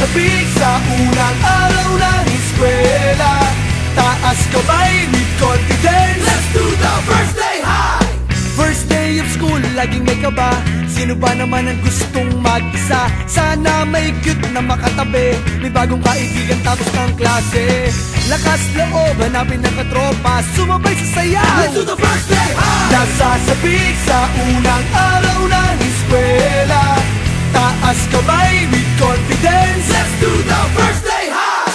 Nasasabik sa unang araw ng eskwela, taas kamay with confidence. Let's do the first day high! First day of school, laging may kaba. Sino ba naman ang gustong mag-isa? Sana may cute na makatabi, may bagong kaibigan tapos ng klase. Lakas loob, hanapin ng katropa, sumabay sa sayaw. Let's do the first day high! Nasasabik sa unang araw ng eskwela, taas kamay with confidence. Let's do the first day high!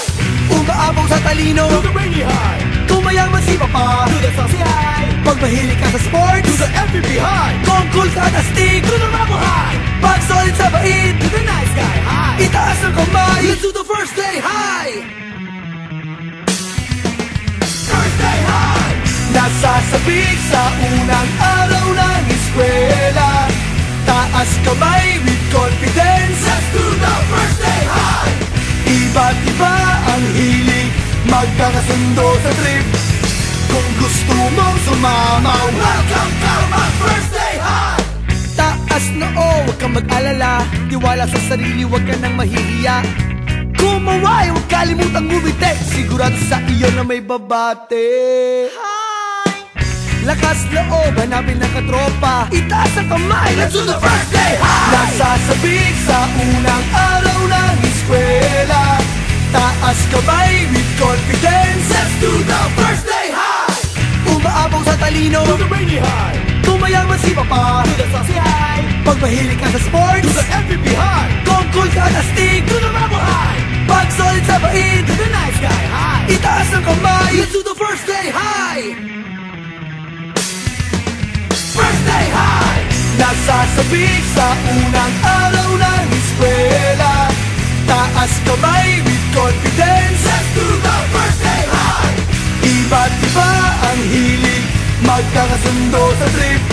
Umaapaw sa talino, do the rainy high. Kung mayaman si Papa, do the saucy high. Pag mahilig ka sa sports, do the FPP high. Kung cool ka at astig, do the Ramo high. Pag solid sa bait, do the nice guy high. Itaas ang kamay, let's do the first day high. First day high! Nasasabik sa unang araw ng eskwela, taas kamay with confidence. Let's do the first day high! Iba't iba ang hilig, magkakasundo sa trip. Kung gusto mong sumama, welcome to my first day high! Taas na huwag kang mag-alala, tiwala sa sarili, huwag ka nang mahihiya. Kumaway, huwag kalimutang ngumiti, sigurado sa iyo na may babate. Lakas loob, hanapin ng katropa, itaas ang kamay, let's do the first day high! Nasasabik sa unang araw ng eskwela, taas kamay with confidence. Let's do the first day high! Umaapaw sa talino, do the rainy high. Kung mayaman si Papa, do the saucy high. Pag mahilig ka sa sports, do the FPP high. Kung cool ka at astig, do the Ramo high. Pag solid sa bait, do the nice guy high. Itaas ang kamay, let's do the first day high! First day high! Nasasabik sa unang araw ng eskwela, taas kamay with confidence. Let's do the first day high! Iba't iba ang hilig, magkakasundo sa trip.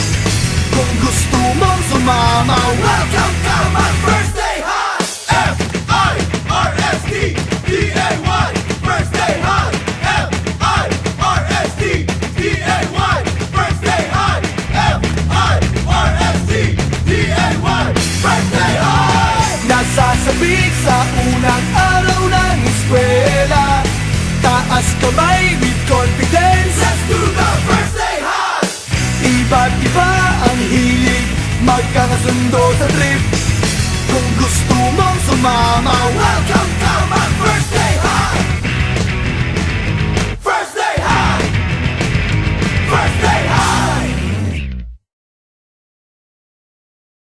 Kung gusto mong sumama, welcome to my first day high! F-I-R-S-T-D-A-Y First day high! F-I-R-S-T-D-A-Y First day high! F-I-R-S-T-D-A-Y First day high! Nasasabik sa unang araw ng eskwela, taas kamay with confidence. Let's do the first day high! Iba't iba ang hilig, magkakasundo sa trip. Kung gusto mong sumama, welcome to my first day